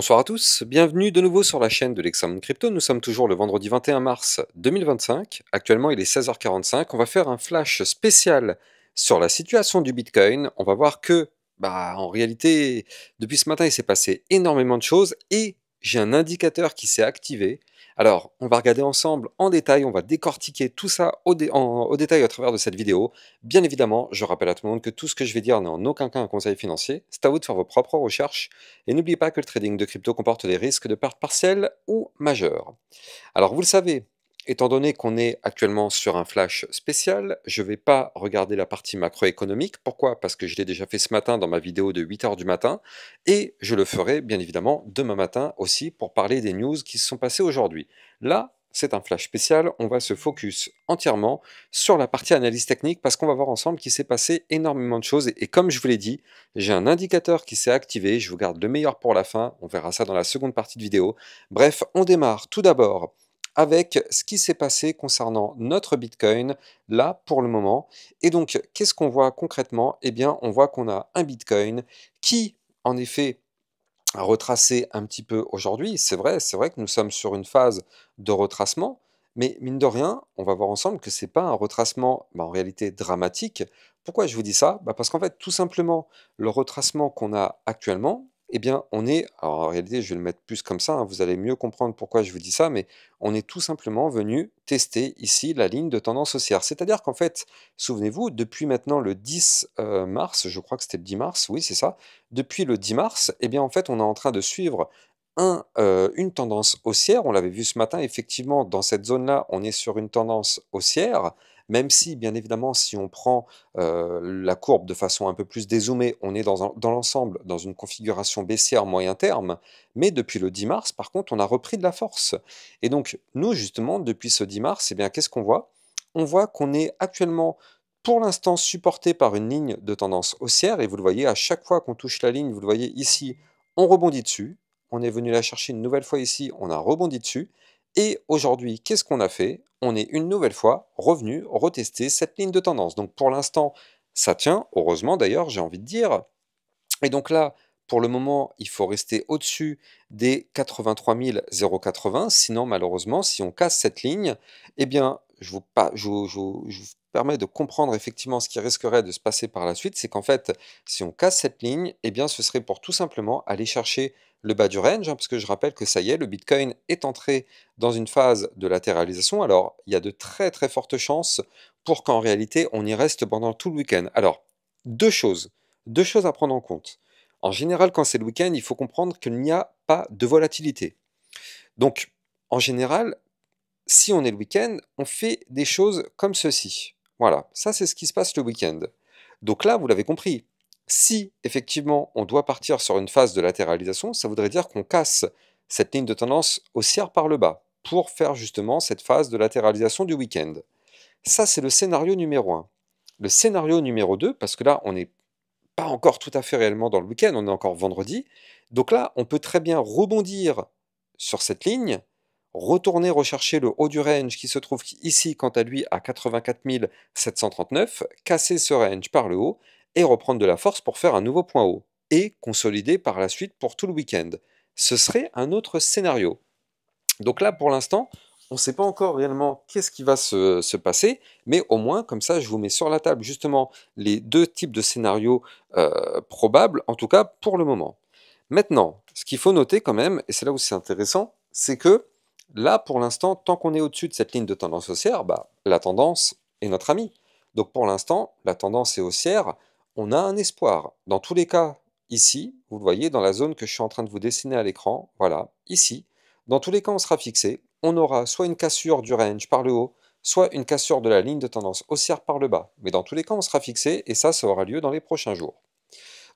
Bonsoir à tous, bienvenue de nouveau sur la chaîne de l'Examen Crypto. Nous sommes toujours le vendredi 21 mars 2025. Actuellement, il est 16h45. On va faire un flash spécial sur la situation du Bitcoin. On va voir que, en réalité, depuis ce matin, il s'est passé énormément de choses et j'ai un indicateur qui s'est activé. Alors, on va regarder ensemble en détail, on va décortiquer tout ça au détail à travers de cette vidéo. Bien évidemment, je rappelle à tout le monde que tout ce que je vais dire n'est en aucun cas un conseil financier. C'est à vous de faire vos propres recherches. Et n'oubliez pas que le trading de crypto comporte des risques de perte partielle ou majeure. Alors vous le savez, étant donné qu'on est actuellement sur un flash spécial, je ne vais pas regarder la partie macroéconomique. Pourquoi? Parce que je l'ai déjà fait ce matin dans ma vidéo de 8 h du matin. Et je le ferai bien évidemment demain matin aussi pour parler des news qui se sont passées aujourd'hui. Là, c'est un flash spécial, on va se focus entièrement sur la partie analyse technique parce qu'on va voir ensemble qu'il s'est passé énormément de choses. Et comme je vous l'ai dit, j'ai un indicateur qui s'est activé, je vous garde le meilleur pour la fin, on verra ça dans la seconde partie de vidéo. Bref, on démarre tout d'abord avec ce qui s'est passé concernant notre Bitcoin, là, pour le moment. Et donc, qu'est-ce qu'on voit concrètement? Eh bien, on voit qu'on a un Bitcoin qui, en effet, a retracé un petit peu aujourd'hui. C'est vrai que nous sommes sur une phase de retracement, mais mine de rien, on va voir ensemble que c'est pas un retracement, en réalité dramatique. Pourquoi je vous dis ça? Parce qu'en fait, tout simplement, le retracement qu'on a actuellement, eh bien, on est, alors en réalité, je vais le mettre plus comme ça, hein, vous allez mieux comprendre pourquoi je vous dis ça, mais on est tout simplement venu tester ici la ligne de tendance haussière. C'est-à-dire qu'en fait, souvenez-vous, depuis maintenant le 10 mars, je crois que c'était le 10 mars, oui, c'est ça, depuis le 10 mars, eh bien, en fait, on est en train de suivre une tendance haussière. On l'avait vu ce matin, effectivement, dans cette zone-là, on est sur une tendance haussière, même si, bien évidemment, si on prend la courbe de façon un peu plus dézoomée, on est dans l'ensemble dans une configuration baissière moyen terme. Mais depuis le 10 mars, par contre, on a repris de la force. Et donc, nous, justement, depuis ce 10 mars, eh bien, qu'est-ce qu'on voit? On voit qu'on est actuellement pour l'instant supporté par une ligne de tendance haussière, et vous le voyez, à chaque fois qu'on touche la ligne, vous le voyez ici, on rebondit dessus. On est venu la chercher une nouvelle fois ici, on a rebondi dessus. Et aujourd'hui, qu'est-ce qu'on a fait? On est une nouvelle fois revenu retester cette ligne de tendance. Donc pour l'instant, ça tient, heureusement d'ailleurs, j'ai envie de dire. Et donc là, pour le moment, il faut rester au-dessus des 83 080. Sinon, malheureusement, si on casse cette ligne, eh bien, je vous permets de comprendre effectivement ce qui risquerait de se passer par la suite. C'est qu'en fait, si on casse cette ligne, eh bien, ce serait pour tout simplement aller chercher le bas du range, hein, parce que je rappelle que ça y est, le Bitcoin est entré dans une phase de latéralisation. Alors, il y a de très très fortes chances pour qu'en réalité, on y reste pendant tout le week-end. Alors, deux choses. Deux choses à prendre en compte. En général, quand c'est le week-end, il faut comprendre qu'il n'y a pas de volatilité. Donc, en général, si on est le week-end, on fait des choses comme ceci. Voilà, ça c'est ce qui se passe le week-end. Donc là, vous l'avez compris, si effectivement on doit partir sur une phase de latéralisation, ça voudrait dire qu'on casse cette ligne de tendance haussière par le bas pour faire justement cette phase de latéralisation du week-end. Ça, c'est le scénario numéro un. Le scénario numéro 2, parce que là, on n'est pas encore tout à fait réellement dans le week-end, on est encore vendredi. Donc là, on peut très bien rebondir sur cette ligne, retourner rechercher le haut du range qui se trouve ici, quant à lui, à 84 739, casser ce range par le haut et reprendre de la force pour faire un nouveau point haut et consolider par la suite pour tout le week-end. Ce serait un autre scénario. Donc là, pour l'instant, on ne sait pas encore réellement qu'est-ce qui va se passer, mais au moins, comme ça, je vous mets sur la table justement les deux types de scénarios probables, en tout cas pour le moment. Maintenant, ce qu'il faut noter quand même, et c'est là où c'est intéressant, c'est que là, pour l'instant, tant qu'on est au-dessus de cette ligne de tendance haussière, la tendance est notre amie. Donc pour l'instant, la tendance est haussière, on a un espoir. Dans tous les cas, ici, vous le voyez dans la zone que je suis en train de vous dessiner à l'écran, voilà, ici, dans tous les cas, on sera fixé. On aura soit une cassure du range par le haut, soit une cassure de la ligne de tendance haussière par le bas. Mais dans tous les cas, on sera fixé et ça aura lieu dans les prochains jours.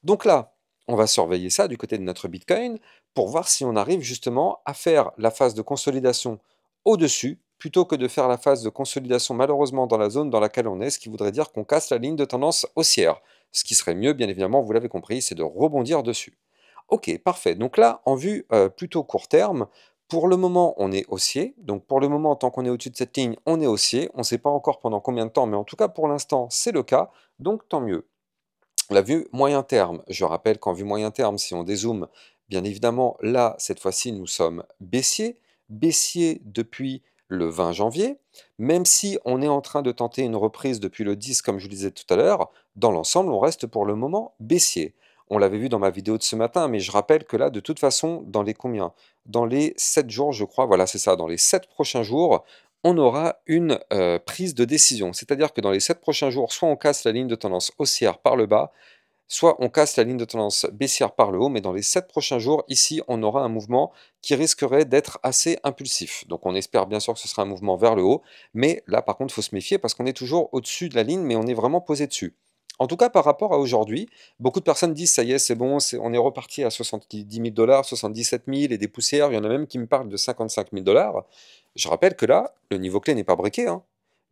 Donc là, on va surveiller ça du côté de notre Bitcoin pour voir si on arrive justement à faire la phase de consolidation au-dessus plutôt que de faire la phase de consolidation malheureusement dans la zone dans laquelle on est, ce qui voudrait dire qu'on casse la ligne de tendance haussière. Ce qui serait mieux, bien évidemment, vous l'avez compris, c'est de rebondir dessus. Ok, parfait. Donc là, en vue plutôt court terme, pour le moment, on est haussier. Donc pour le moment, tant qu'on est au-dessus de cette ligne, on est haussier. On ne sait pas encore pendant combien de temps, mais en tout cas pour l'instant, c'est le cas. Donc tant mieux. La vue moyen terme, je rappelle qu'en vue moyen terme, si on dézoome, Bien évidemment, là, cette fois-ci, nous sommes baissier, baissier depuis le 20 janvier. Même si on est en train de tenter une reprise depuis le 10, comme je vous le disais tout à l'heure, dans l'ensemble, on reste pour le moment baissier. On l'avait vu dans ma vidéo de ce matin, mais je rappelle que là, de toute façon, dans les combien? Dans les 7 jours, je crois, voilà, c'est ça, dans les 7 prochains jours, on aura une prise de décision. C'est-à-dire que dans les 7 prochains jours, soit on casse la ligne de tendance haussière par le bas, soit on casse la ligne de tendance baissière par le haut, mais dans les 7 prochains jours, ici, on aura un mouvement qui risquerait d'être assez impulsif. Donc on espère bien sûr que ce sera un mouvement vers le haut, mais là par contre, il faut se méfier parce qu'on est toujours au-dessus de la ligne, mais on est vraiment posé dessus. En tout cas, par rapport à aujourd'hui, beaucoup de personnes disent ça y est, c'est bon, on est reparti à 70 000 dollars, 77 000 et des poussières. Il y en a même qui me parlent de 55 000 dollars. Je rappelle que là, le niveau clé n'est pas briqué, hein.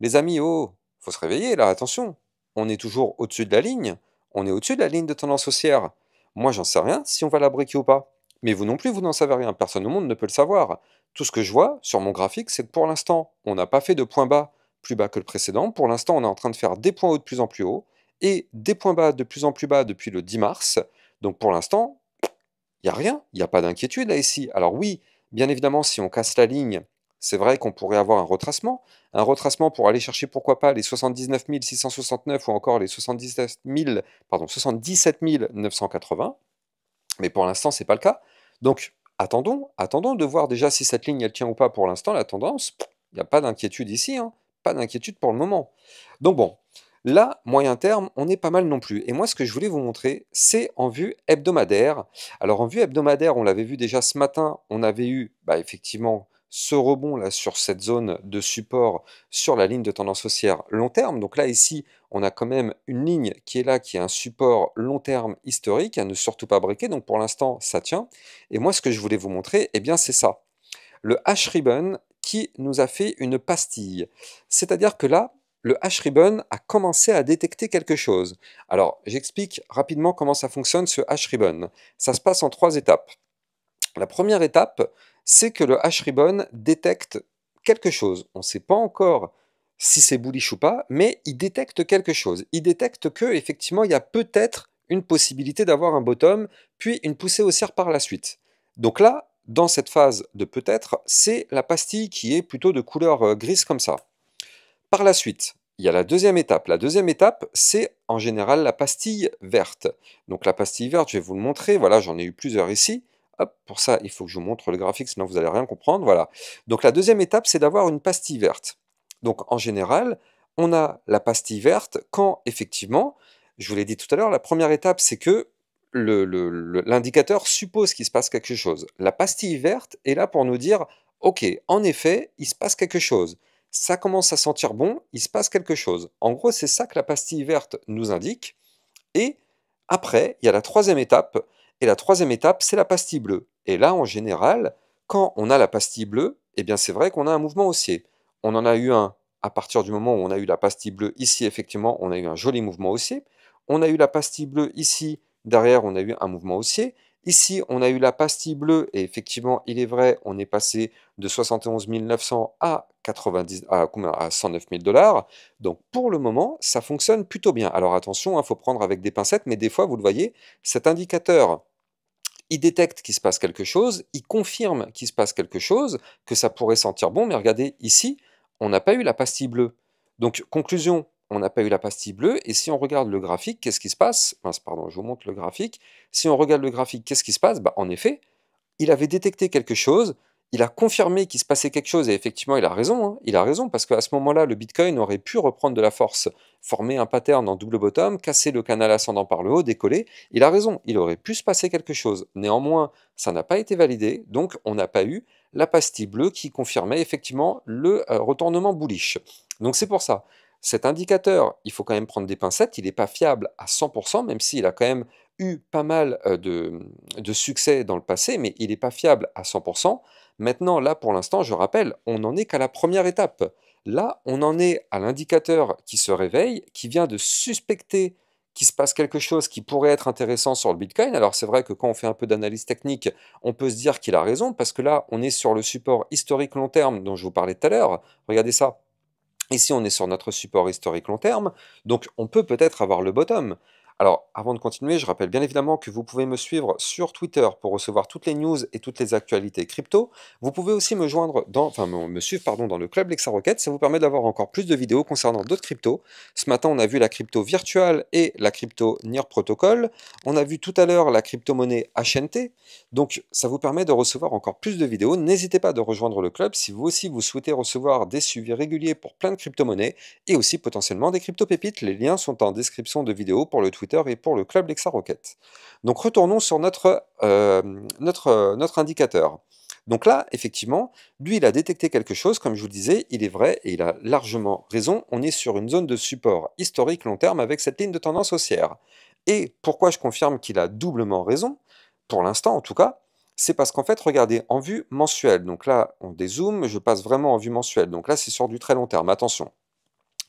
Les amis, oh, faut se réveiller là, attention. On est toujours au-dessus de la ligne. On est au-dessus de la ligne de tendance haussière. Moi, j'en sais rien si on va la briquer ou pas. Mais vous non plus, vous n'en savez rien. Personne au monde ne peut le savoir. Tout ce que je vois sur mon graphique, c'est que pour l'instant, on n'a pas fait de point bas plus bas que le précédent. Pour l'instant, on est en train de faire des points hauts de plus en plus haut et des points bas de plus en plus bas depuis le 10 mars. Donc pour l'instant, il n'y a rien, il n'y a pas d'inquiétude là ici. Alors oui, bien évidemment, si on casse la ligne, c'est vrai qu'on pourrait avoir un retracement pour aller chercher pourquoi pas les 79 669 ou encore les 77 980, mais pour l'instant, c'est pas le cas. Donc attendons de voir déjà si cette ligne elle tient ou pas pour l'instant, la tendance, il n'y a pas d'inquiétude ici, hein, pas d'inquiétude pour le moment. Donc bon, là, moyen terme, on est pas mal non plus. Et moi, ce que je voulais vous montrer, c'est en vue hebdomadaire. Alors, en vue hebdomadaire, on l'avait vu déjà ce matin, on avait eu effectivement ce rebond là sur cette zone de support sur la ligne de tendance haussière long terme. Donc là, ici, on a quand même une ligne qui est là, qui est un support long terme historique, à ne surtout pas breaker. Donc pour l'instant, ça tient. Et moi, ce que je voulais vous montrer, eh bien, c'est ça. Le H-Ribbon qui nous a fait une pastille. C'est-à-dire que là, le H-Ribbon a commencé à détecter quelque chose. Alors, j'explique rapidement comment ça fonctionne, ce H-Ribbon. Ça se passe en 3 étapes. La première étape, c'est que le H-Ribbon détecte quelque chose. On ne sait pas encore si c'est bullish ou pas, mais il détecte quelque chose. Il détecte que effectivement, il y a peut-être une possibilité d'avoir un bottom, puis une poussée haussière par la suite. Donc là, dans cette phase de peut-être, c'est la pastille qui est plutôt de couleur grise comme ça. Par la suite, il y a la deuxième étape. La deuxième étape, c'est en général la pastille verte. Donc la pastille verte, je vais vous le montrer. Voilà, j'en ai eu plusieurs ici. Hop, pour ça, il faut que je vous montre le graphique, sinon vous n'allez rien comprendre. Voilà. Donc la deuxième étape, c'est d'avoir une pastille verte. Donc en général, on a la pastille verte quand effectivement, je vous l'ai dit tout à l'heure, la première étape, c'est que l'indicateur suppose qu'il se passe quelque chose. La pastille verte est là pour nous dire, ok, en effet, il se passe quelque chose. Ça commence à sentir bon, il se passe quelque chose. En gros, c'est ça que la pastille verte nous indique. Et après, il y a la troisième étape. Et la troisième étape, c'est la pastille bleue. Et là, en général, quand on a la pastille bleue, eh bien, c'est vrai qu'on a un mouvement haussier. On en a eu un à partir du moment où on a eu la pastille bleue ici, effectivement, on a eu un joli mouvement haussier. On a eu la pastille bleue ici, derrière, on a eu un mouvement haussier. Ici, on a eu la pastille bleue, et effectivement, il est vrai, on est passé de 71 900 à, 90, à 109 000 dollars. Donc pour le moment, ça fonctionne plutôt bien. Alors attention, il faut prendre avec des pincettes, mais des fois, vous le voyez, cet indicateur, il détecte qu'il se passe quelque chose, il confirme qu'il se passe quelque chose, que ça pourrait sentir bon, mais regardez, ici, on n'a pas eu la pastille bleue. Donc conclusion, on n'a pas eu la pastille bleue, et si on regarde le graphique, qu'est-ce qui se passe? Mince, pardon, je vous montre le graphique. Si on regarde le graphique, qu'est-ce qui se passe? En effet, il avait détecté quelque chose, il a confirmé qu'il se passait quelque chose, et effectivement, il a raison, hein, il a raison, parce qu'à ce moment-là, le Bitcoin aurait pu reprendre de la force, former un pattern en double bottom, casser le canal ascendant par le haut, décoller. Il a raison, il aurait pu se passer quelque chose. Néanmoins, ça n'a pas été validé, donc on n'a pas eu la pastille bleue qui confirmait effectivement le retournement bullish. Donc c'est pour ça. Cet indicateur, il faut quand même prendre des pincettes, il n'est pas fiable à 100%, même s'il a quand même eu pas mal de succès dans le passé, mais il n'est pas fiable à 100%. Maintenant, là, pour l'instant, je rappelle, on n'en est qu'à la première étape. Là, on en est à l'indicateur qui se réveille, qui vient de suspecter qu'il se passe quelque chose qui pourrait être intéressant sur le Bitcoin. Alors c'est vrai que quand on fait un peu d'analyse technique, on peut se dire qu'il a raison, parce que là, on est sur le support historique long terme dont je vous parlais tout à l'heure. Regardez ça. Ici, on est sur notre support historique long terme, donc on peut peut-être avoir le bottom. Alors, avant de continuer, je rappelle bien évidemment que vous pouvez me suivre sur Twitter pour recevoir toutes les news et toutes les actualités crypto. Vous pouvez aussi me joindre me suivre pardon, dans le club Lexa Rocket. Ça vous permet d'avoir encore plus de vidéos concernant d'autres cryptos. Ce matin, on a vu la crypto virtuelle et la crypto Near Protocol. On a vu tout à l'heure la crypto-monnaie HNT. Donc, ça vous permet de recevoir encore plus de vidéos. N'hésitez pas de rejoindre le club si vous aussi vous souhaitez recevoir des suivis réguliers pour plein de crypto-monnaies et aussi potentiellement des crypto-pépites. Les liens sont en description de vidéo pour le Twitter et pour le club Lexa Rocket. Donc retournons sur notre indicateur. Donc là, effectivement, lui, il a détecté quelque chose, comme je vous le disais, il est vrai et il a largement raison. On est sur une zone de support historique long terme avec cette ligne de tendance haussière. Et pourquoi je confirme qu'il a doublement raison, pour l'instant en tout cas, c'est parce qu'en fait, regardez, en vue mensuelle, donc là, on dézoome, je passe vraiment en vue mensuelle, donc là, c'est sur du très long terme, attention.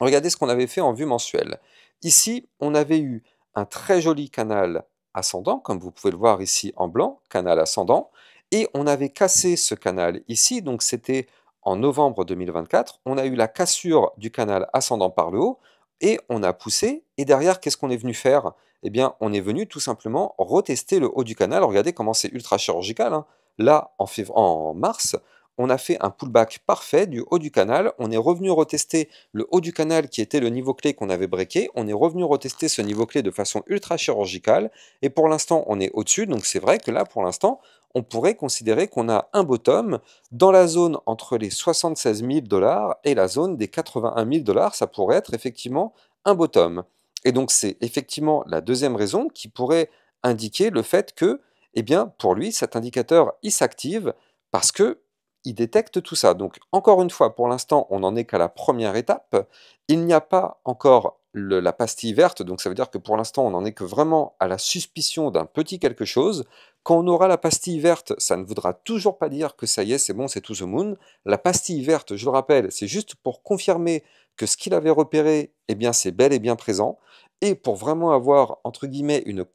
Regardez ce qu'on avait fait en vue mensuelle. Ici, on avait eu un très joli canal ascendant, comme vous pouvez le voir ici en blanc, canal ascendant, et on avait cassé ce canal ici, donc c'était en novembre 2024, on a eu la cassure du canal ascendant par le haut, et on a poussé, et derrière, qu'est-ce qu'on est venu faire? Eh bien, on est venu tout simplement retester le haut du canal. Regardez comment c'est ultra chirurgical, hein. Là, en mars, on a fait un pullback parfait du haut du canal, on est revenu retester le haut du canal qui était le niveau clé qu'on avait breaké, on est revenu retester ce niveau clé de façon ultra chirurgicale, et pour l'instant on est au-dessus, donc c'est vrai que là pour l'instant on pourrait considérer qu'on a un bottom dans la zone entre les 76 000 $ et la zone des 81 000 $, ça pourrait être effectivement un bottom. Et donc c'est effectivement la deuxième raison qui pourrait indiquer le fait que, eh bien pour lui cet indicateur il s'active parce que il détecte tout ça. Donc, encore une fois, pour l'instant, on n'en est qu'à la première étape. Il n'y a pas encore la pastille verte, donc ça veut dire que pour l'instant, on n'en est que vraiment à la suspicion d'un petit quelque chose. Quand on aura la pastille verte, ça ne voudra toujours pas dire que ça y est, c'est bon, c'est to the moon. La pastille verte, je le rappelle, c'est juste pour confirmer que ce qu'il avait repéré, eh bien, c'est bel et bien présent. Et pour vraiment avoir, entre guillemets, une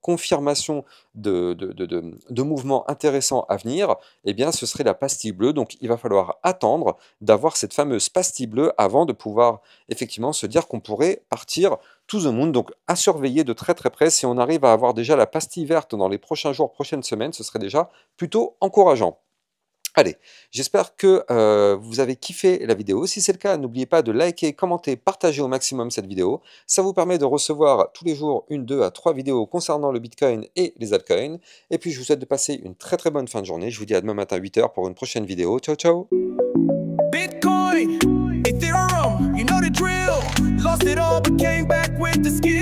confirmation de mouvements intéressants à venir, eh bien, ce serait la pastille bleue. Donc, il va falloir attendre d'avoir cette fameuse pastille bleue avant de pouvoir effectivement se dire qu'on pourrait partir to the moon. Donc, à surveiller de très très près. Si on arrive à avoir déjà la pastille verte dans les prochains jours, prochaines semaines, ce serait déjà plutôt encourageant. Allez, j'espère que vous avez kiffé la vidéo. Si c'est le cas, n'oubliez pas de liker, commenter, partager au maximum cette vidéo. Ça vous permet de recevoir tous les jours 1, 2 à 3 vidéos concernant le Bitcoin et les altcoins. Et puis, je vous souhaite de passer une très très bonne fin de journée. Je vous dis à demain matin 8h pour une prochaine vidéo. Ciao, ciao! Bitcoin, Ethereum, you know the drill. Lost it all, but came back with the skill.